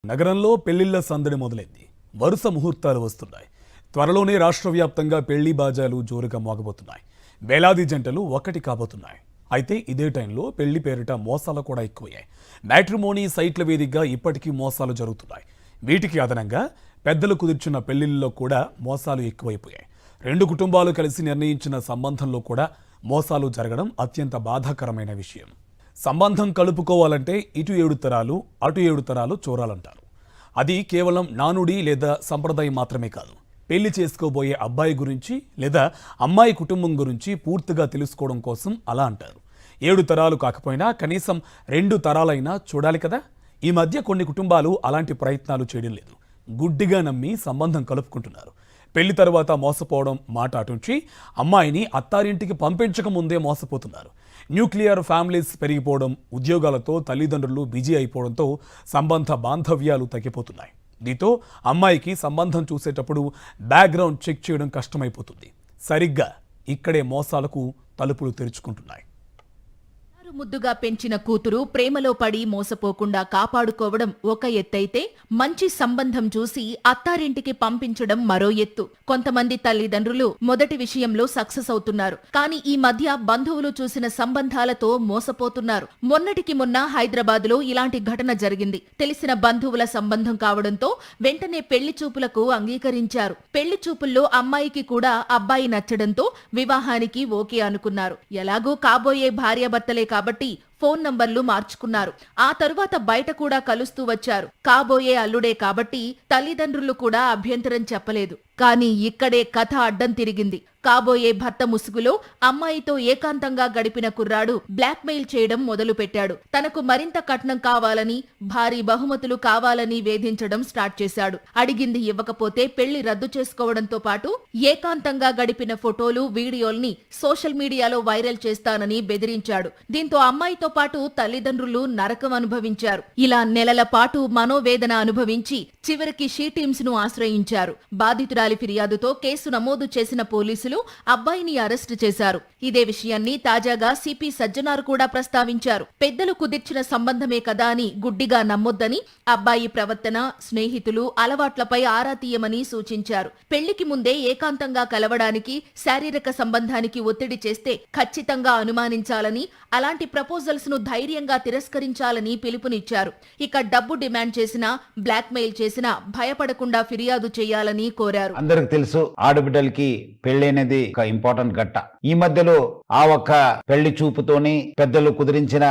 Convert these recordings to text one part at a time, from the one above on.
నగరంలో పెళ్లిళ్ల సందడి మొదలైంది. వరుస ముహూర్తాలు వస్తున్నాయి. త్వరలోనే రాష్ట్ర వ్యాప్తంగా పెళ్లి బాజాలు జోరుగా మోగబోతున్నాయి. వేలాది జంటలు ఒకటి కాబోతున్నాయి. అయితే ఇదే టైంలో పెళ్లి పేరిట మోసాలు కూడా ఎక్కువయ్యాయి. మ్యాట్రిమోనీ సైట్ల వేదికగా ఇప్పటికీ మోసాలు జరుగుతున్నాయి. వీటికి అదనంగా పెద్దలు కుదిర్చున్న పెళ్లిళ్లలో కూడా మోసాలు ఎక్కువైపోయాయి. రెండు కుటుంబాలు కలిసి నిర్ణయించిన సంబంధంలో కూడా మోసాలు జరగడం అత్యంత బాధాకరమైన విషయం. సంబంధం కలుపుకోవాలంటే ఇటు 7 తరాలు అటు 7 తరాలు చూడాలంటారు. అది కేవలం నానుడి లేదా సంప్రదాయం మాత్రమే కాదు. పెళ్లి చేసుకోబోయే అబ్బాయి గురించి లేదా అమ్మాయి కుటుంబం గురించి పూర్తిగా తెలుసుకోవడం కోసం అలా అంటారు. 7 తరాలు కాకపోయినా కనీసం 2 తరాలైనా చూడాలి కదా. ఈ మధ్య కొన్ని కుటుంబాలు అలాంటి ప్రయత్నాలు చేయడం లేదు. గుడ్డిగా నమ్మి సంబంధం కలుపుకుంటున్నారు. పెళ్లి తర్వాత మోసపోవడం మాట అటుంచి అమ్మాయిని అత్తారింటికి పంపించక ముందే మోసపోతున్నారు. న్యూక్లియర్ ఫ్యామిలీస్ పెరిగిపోవడం, ఉద్యోగాలతో తల్లిదండ్రులు బిజీ అయిపోవడంతో సంబంధ బాంధవ్యాలు తగ్గిపోతున్నాయి. దీంతో అమ్మాయికి సంబంధం చూసేటప్పుడు బ్యాక్గ్రౌండ్ చెక్ చేయడం కష్టమైపోతుంది. సరిగ్గా ఇక్కడే మోసాలకు తలుపులు తెరుచుకుంటున్నాయి. ముద్దుగా పెంచిన కూతురు ప్రేమలో పడి మోసపోకుండా కాపాడుకోవడం ఒక ఎత్తైతే, మంచి సంబంధం చూసి అత్తారింటికి పంపించడం మరో ఎత్తు. కొంతమంది తల్లిదండ్రులు మొదటి విషయంలో సక్సెస్ అవుతున్నారు. కానీ ఈ మధ్య బంధువులు చూసిన సంబంధాలతో మోసపోతున్నారు. మొన్నటికి మొన్న హైదరాబాద్ లో ఇలాంటి ఘటన జరిగింది. తెలిసిన బంధువుల సంబంధం కావడంతో వెంటనే పెళ్లి చూపులకు అంగీకరించారు. పెళ్లి చూపుల్లో అమ్మాయికి కూడా అబ్బాయి నచ్చడంతో వివాహానికి ఓకే అనుకున్నారు. ఎలాగూ కాబోయే భార్యాభర్తలే కాబట్టి ఫోన్ నంబర్లు మార్చుకున్నారు. ఆ తరువాత బయట కూడా కలుస్తూ వచ్చారు. కాబోయే అల్లుడే కాబట్టి తల్లిదండ్రులు కూడా అభ్యంతరం చెప్పలేదు. కానీ ఇక్కడే కథ అడ్డం తిరిగింది. కాబోయే భర్త ముసుగులో అమ్మాయితో ఏకాంతంగా గడిపిన కుర్రాడు బ్లాక్మెయిల్ చేయడం మొదలుపెట్టాడు. తనకు మరింత కట్నం కావాలని, భారీ బహుమతులు కావాలని వేధించడం స్టార్ట్ చేశాడు. అడిగింది ఇవ్వకపోతే పెళ్లి రద్దు చేసుకోవడంతో పాటు ఏకాంతంగా గడిపిన ఫోటోలు, వీడియోల్ని సోషల్ మీడియాలో వైరల్ చేస్తానని బెదిరించాడు. దీంతో అమ్మాయితో పాటు తల్లిదండ్రులు నరకం అనుభవించారు. ఇలా నెలల పాటు మనోవేదన అనుభవించి చివరికి షీ టీమ్స్ ను ఆశ్రయించారు. బాధితురాలి ఫిర్యాదుతో కేసు నమోదు చేసిన పోలీసులు అబ్బాయిని అరెస్టు చేశారు. ఇదే విషయాన్ని తాజాగా సిపి సజ్జనార్ కూడా ప్రస్తావించారు. పెద్దలు కుదిర్చిన సంబంధమే కదా అని గుడ్డిగా నమ్మొద్దని, అబ్బాయి ప్రవర్తన, స్నేహితులు, అలవాట్లపై ఆరా తీయమని సూచించారు. పెళ్లికి ముందే ఏకాంతంగా కలవడానికి, శారీరక సంబంధానికి ఒత్తిడి చేస్తే ఖచ్చితంగా అనుమానించాలని, అలాంటి ప్రపోజల్స్ ను ధైర్యంగా తిరస్కరించాలని పిలుపునిచ్చారు. ఇక డబ్బు డిమాండ్ చేసినా, బ్లాక్మెయిల్ చేసినా భయపడకుండా ఫిర్యాదు చేయాలని కోరారు. అందరికి తెలుసు, ఆడబిడ్డలకి పెళ్లి అనేది ఒక ఇంపార్టెంట్ ఘట్ట. ఈ మధ్యలో ఆ ఒక్క పెళ్లి చూపుతోని పెద్దలు కుదిరించిన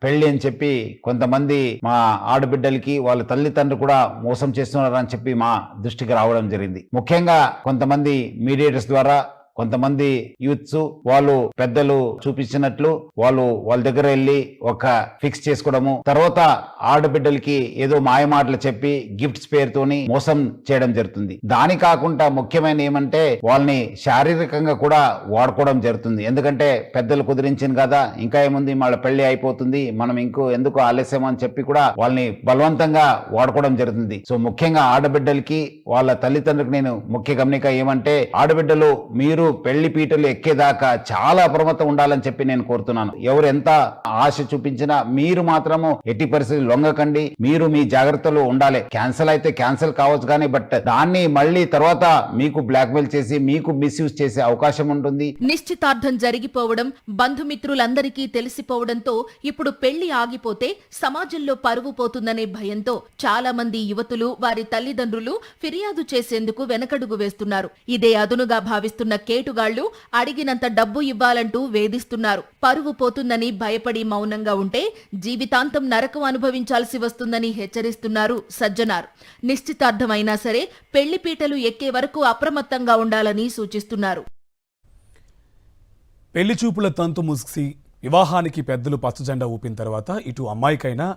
పెళ్లి అని చెప్పి కొంతమంది మా ఆడబిడ్డలకి వాళ్ళ తల్లిదండ్రులు కూడా మోసం చేస్తున్నారని చెప్పి మా దృష్టికి రావడం జరిగింది. ముఖ్యంగా కొంతమంది మీడియేటర్స్ ద్వారా కొంతమంది యూత్స్ వాళ్ళు పెద్దలు చూపించినట్లు వాళ్ళ దగ్గర వెళ్ళి ఒక ఫిక్స్ చేసుకోవడము, తర్వాత ఆడబిడ్డలకి ఏదో మాయమాటలు చెప్పి గిఫ్ట్స్ పేరుతోని మోసం చేయడం జరుగుతుంది. దాని కాకుండా ముఖ్యమైన ఏమంటే వాళ్ళని శారీరకంగా కూడా వాడుకోవడం జరుగుతుంది. ఎందుకంటే పెద్దలు కుదిరించింది కదా, ఇంకా ఏముంది, వాళ్ళ పెళ్లి అయిపోతుంది, మనం ఎందుకు ఆలస్యం అని చెప్పి కూడా వాళ్ళని బలవంతంగా వాడుకోవడం జరుగుతుంది. సో ముఖ్యంగా ఆడబిడ్డలకి వాళ్ళ తల్లిదండ్రులకు నేను ముఖ్య గమనిక ఏమంటే, ఆడబిడ్డలు మీరు పెళ్లి పీటలు ఎక్కేదాకా చాలా అప్రమత్తం ఉండాలని చెప్పి నేను కోరుతున్నాను. ఎవరు ఎంత ఆశ చూపించినా మీరు మాత్రము ఎట్టి పరిస్థితి లొంగకండి. మీరు మీ జాగ్రత్తలో ఉండాలి. క్యాన్సిల్ అయితే క్యాన్సిల్ కావచ్చు కానీ బట్ దాన్ని మళ్ళీ తర్వాత మీకు బ్లాక్మెయిల్ చేసి మీకు మిస్యూజ్ చేసే అవకాశం ఉంటుంది. నిశ్చితార్థం జరిగిపోవడం, బంధుమిత్రులందరికీ తెలిసిపోవడంతో ఇప్పుడు పెళ్లి ఆగిపోతే సమాజంలో పరువు పోతుందనే భయంతో చాలా మంది యువతులు, వారి తల్లిదండ్రులు ఫిర్యాదు చేసేందుకు వెనకడుగు వేస్తున్నారు. ఇదే అదునుగా భావిస్తున్న కేటుగాళ్లు అడిగినంత డబ్బు ఇవ్వాలంటూ వేధిస్తున్నారు. పరువు పోతుందని భయపడి మౌనంగా ఉంటే జీవితాంతం నరకం అనుభవించాల్సి వస్తుందని హెచ్చరిస్తున్నారు సజ్జనార్. నిశ్చితార్థమైనా సరే పెళ్లి పీటలు ఎక్కే వరకు అప్రమత్తంగా ఉండాలని సూచిస్తున్నారు. పెళ్లి చూపుల తంతు ముగిసి వివాహానికి పెద్దలు పచ్చజెండా ఊపిన తర్వాత ఇటు అమ్మాయికైనా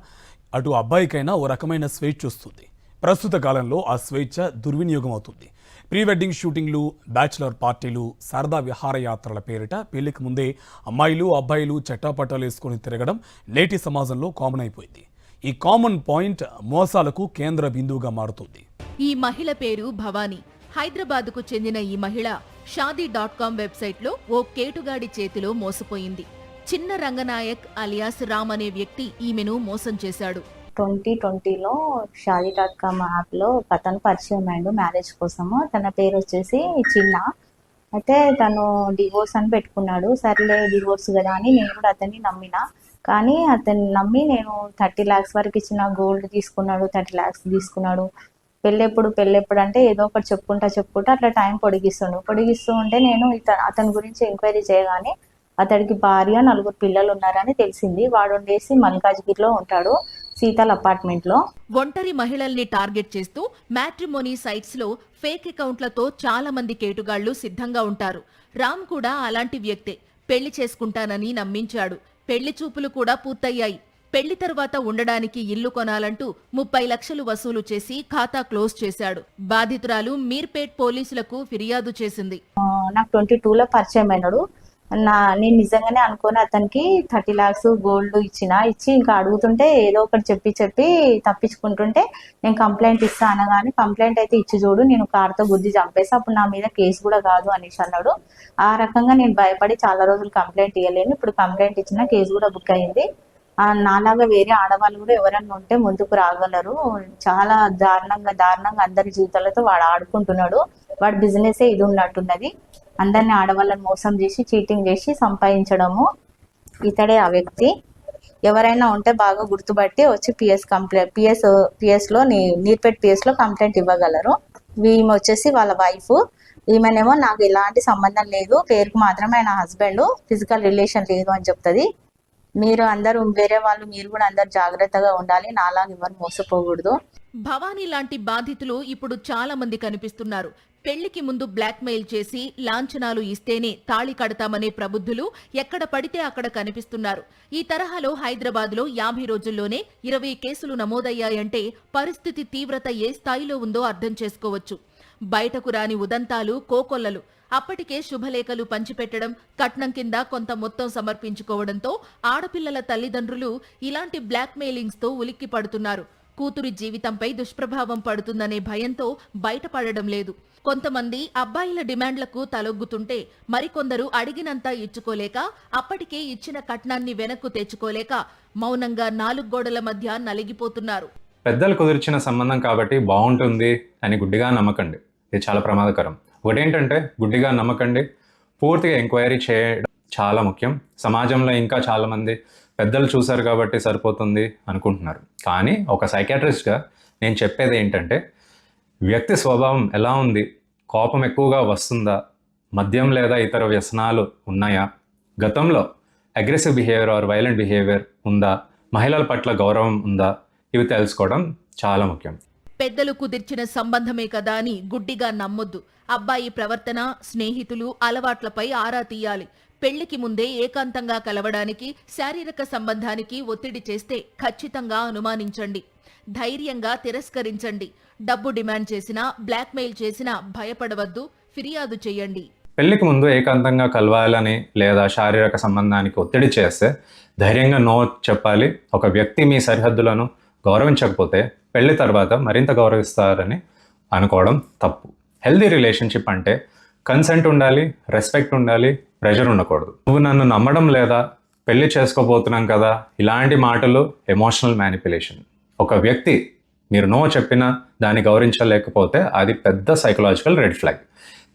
అటు అబ్బాయికైనా ఓ రకమైన స్వేచ్ఛ వస్తుంది. ప్రస్తుత కాలంలో ఆ స్వేచ్ఛ దుర్వినియోగం అవుతుంది. ప్రీ వెడ్డింగ్ షూటింగ్లు, బ్యాచిలర్ పార్టీలు, సరదా విహారయాత్రల పేరిట పెళ్లికి ముందే అమ్మాయిలు అబ్బాయిలు చెట్టాపట్టాలు వేసుకుని తిరగడం నేటి సమాజంలో కామన్ అయిపోయింది. ఈ కామన్ పాయింట్ మోసాలకు కేంద్ర బిందువుగా మారుతుంది. ఈ మహిళ పేరు భవానీ. హైదరాబాద్కు చెందిన ఈ మహిళ షాదీ.com వెబ్సైట్లో ఓ కేటుగాడి చేతిలో మోసపోయింది. చిన్న రంగనాయక్ అలియాస్ రామ్ అనే వ్యక్తి ఈమెను మోసం చేశాడు. 2020లో షాదీ.com యాప్లో ఒక అతను పరిచయం అయ్యిండు మ్యారేజ్ కోసము. తన పేరు వచ్చేసి చిన్న. అయితే తను డివోర్స్ అని పెట్టుకున్నాడు. సర్లే డివోర్స్ కదా అని నేను కూడా అతన్ని నమ్మిన. కానీ అతన్ని నమ్మి నేను 30 lakhs వరకు ఇచ్చిన గోల్డ్ తీసుకున్నాడు, 30 lakhs తీసుకున్నాడు. పెళ్ళెప్పుడు అంటే ఏదో ఒకటి చెప్పుకుంటా అట్లా టైం పొడిగిస్తూ ఉంటే నేను అతని గురించి ఎంక్వైరీ చేయగానే అతడికి భార్య 4 పిల్లలు ఉన్నారని తెలిసింది. వాడు ఉండేసి మల్కాజ్గిరిలో ఉంటాడు, శీతల్ అపార్ట్మెంట్లో. ఒంటరి మహిళల్ని టార్గెట్ చేస్తూ మ్యాట్రిమోనీ సైట్స్ లో ఫేక్ అకౌంట్లతో చాలా మంది కేటుగాళ్లు సిద్ధంగా ఉంటారు. రామ్ కూడా అలాంటి వ్యక్తే. పెళ్లి చేసుకుంటానని నమ్మించాడు. పెళ్లి చూపులు కూడా పూర్తయ్యాయి. పెళ్లి తర్వాత ఉండడానికి ఇల్లు కొనాలంటూ 30 లక్షలు వసూలు చేసి ఖాతా క్లోజ్ చేశాడు. బాధితురాలు మీర్పేట్ పోలీసులకు ఫిర్యాదు చేసింది. నాకు 22లో పరిచయం అయినాడు. నేను నిజంగానే అనుకోని అతనికి 30 lakhs గోల్డ్ ఇచ్చి ఇంకా అడుగుతుంటే ఏదో ఒకటి చెప్పి తప్పించుకుంటుంటే నేను కంప్లైంట్ ఇస్తా అనగానే కంప్లైంట్ అయితే ఇచ్చి చూడు, నేను కార్తో గుద్ది చంపేసి అప్పుడు నా మీద కేసు కూడా కాదు అనేసి అన్నాడు. ఆ రకంగా నేను భయపడి చాలా రోజులు కంప్లైంట్ ఇవ్వలేను. ఇప్పుడు కంప్లైంట్ ఇచ్చిన కేసు కూడా బుక్ అయింది. నాలాగా వేరే ఆడవాళ్ళు కూడా ఎవరన్నా ఉంటే ముందుకు రాగలరు. చాలా దారుణంగా అందరి జీవితాలతో వాడు ఆడుకుంటున్నాడు. వాడి బిజినెస్ ఇది ఉన్నట్టున్నది. అందరిని ఆడవాళ్ళని మోసం చేసి చీటింగ్ చేసి సంపాదించడము. ఇతడే ఆ వ్యక్తి. ఎవరైనా ఉంటే బాగా గుర్తుపట్టి వచ్చి పిఎస్ లో నీర్పేట్ పిఎస్ లో కంప్లైంట్ ఇవ్వగలరు. ఈమె వచ్చేసి వాళ్ళ వైఫ్. ఈమెనేమో నాకు ఎలాంటి సంబంధం లేదు, పేరుకు మాత్రమే ఆయన హస్బెండ్, ఫిజికల్ రిలేషన్ లేదు అని చెప్తుంది. మీరు అందరూ వేరే వాళ్ళు మీరు కూడా అందరు జాగ్రత్తగా ఉండాలి. నాలాగా ఎవరు మోసపోకూడదు. భవానీ లాంటి బాధితులు ఇప్పుడు చాలా మంది కనిపిస్తున్నారు. పెళ్లికి ముందు బ్లాక్ మెయిల్ చేసి లాంఛనాలు ఇస్తేనే తాళి కడతామనే ప్రబుద్ధులు ఎక్కడ పడితే అక్కడ కనిపిస్తున్నారు. ఈ తరహాలో హైదరాబాద్లో 50 రోజుల్లోనే 20 కేసులు నమోదయ్యాయంటే పరిస్థితి తీవ్రత ఏ స్థాయిలో ఉందో అర్థం చేసుకోవచ్చు. బయటకు రాని ఉదంతాలు, కోకొల్లలు. అప్పటికే శుభలేఖలు పంచిపెట్టడం, కట్నం కింద కొంత మొత్తం సమర్పించుకోవడంతో ఆడపిల్లల తల్లిదండ్రులు ఇలాంటి బ్లాక్ మెయిలింగ్స్ తో ఉలిక్కి పడుతున్నారు. కూతురి జీవితంపై దుష్ప్రభావం పడుతుందనే భయంతో బయటపడడం లేదు. కొంతమంది అబ్బాయిల డిమాండ్లకు తలొగ్గుతుంటే మరికొందరు అడిగినంత ఇచ్చుకోలేక, అప్పటికే ఇచ్చిన కట్నాన్ని వెనక్కు తెచ్చుకోలేక మౌనంగా 4 గోడల మధ్య నలిగిపోతున్నారు. పెద్దలు కుదిర్చిన సంబంధం కాబట్టి బాగుంటుంది అని గుడ్డిగా నమ్మకండి. ఇది చాలా ప్రమాదకరం. ఒకటేంటంటే గుడ్డిగా నమ్మకండి, పూర్తిగా ఎంక్వైరీ చేయడం చాలా ముఖ్యం. సమాజంలో ఇంకా చాలామంది పెద్దలు చూశారు కాబట్టి సరిపోతుంది అనుకుంటున్నారు. కానీ ఒక సైకాట్రిస్ట్గా నేను చెప్పేది ఏంటంటే, వ్యక్తి స్వభావం ఎలా ఉంది, కోపం ఎక్కువగా వస్తుందా, మద్యం లేదా ఇతర వ్యసనాలు ఉన్నాయా, గతంలో aggressive behaviour or violent behaviour ఉందా, మహిళల పట్ల గౌరవం ఉందా, ఇవి తెలుసుకోవడం చాలా ముఖ్యం. పెద్దలు కుదిర్చిన సంబంధమే కదా అని గుడ్డిగా నమ్మొద్దు. అబ్బాయి ప్రవర్తన, స్నేహితులు, అలవాట్లపై ఆరా తీయాలి. పెళ్లికి ముందే ఏకాంతంగా కలవడానికి, శారీరక సంబంధానికి ఒత్తిడి చేస్తే ఖచ్చితంగా అనుమానించండి. ధైర్యంగా తిరస్కరించండి. డబ్బు డిమాండ్ చేసినా, బ్లాక్మెయిల్ చేసినా భయపడవద్దు, ఫిర్యాదు చేయండి. పెళ్లికి ముందు ఏకాంతంగా కలవాలని లేదా శారీరక సంబంధానికి ఒత్తిడి చేస్తే ధైర్యంగా నో చెప్పాలి. ఒక వ్యక్తి మీ సరిహద్దులను గౌరవించకపోతే పెళ్లి తర్వాత మరింత గౌరవిస్తారని అనుకోవడం తప్పు. హెల్దీ రిలేషన్షిప్ అంటే కన్సెంట్ ఉండాలి, రెస్పెక్ట్ ఉండాలి, ప్రెషర్ ఉండకూడదు. నువ్వు నన్ను నమ్మడం లేదా, పెళ్లి చేసుకోబోతున్నాం కదా, ఇలాంటి మాటలు ఎమోషనల్ మ్యానిపులేషన్. ఒక వ్యక్తి మీరు నో చెప్పినా దాన్ని గౌరవించలేకపోతే అది పెద్ద సైకలాజికల్ రెడ్ ఫ్లాగ్.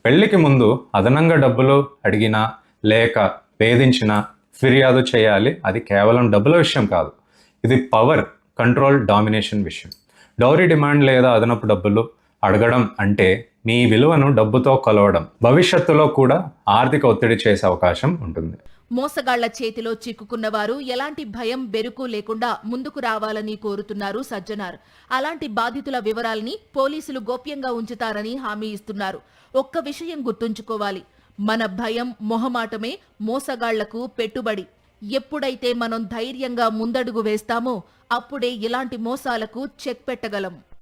పెళ్లికి ముందు అదనంగా డబ్బులు అడిగినా లేక వేధించినా ఫిర్యాదు చేయాలి. అది కేవలం డబ్బుల విషయం కాదు, ఇది పవర్, కంట్రోల్, డామినేషన్ విషయం. డౌరీ డిమాండ్ లేదా అదనపు డబ్బులు అడగడం అంటే మీ విలువను డబ్బుతో కొలవడం. భవిష్యత్తులో కూడా ఆర్థిక ఒత్తిడి చేసే అవకాశం ఉంటుంది. మోసగాళ్ల చేతిలో చిక్కుకున్నవారు ఎలాంటి భయం, బెరుకు లేకుండా ముందుకు రావాలని కోరుతున్నారు సజ్జనార్. అలాంటి బాధితుల వివరాల్ని పోలీసులు గోప్యంగా ఉంచుతారని హామీ ఇస్తున్నారు. ఒక్క విషయం గుర్తుంచుకోవాలి, మన భయం, మొహమాటమే మోసగాళ్లకు పెట్టుబడి. ఎప్పుడైతే మనం ధైర్యంగా ముందడుగు వేస్తామో అప్పుడే ఇలాంటి మోసాలకు చెక్ పెట్టగలం.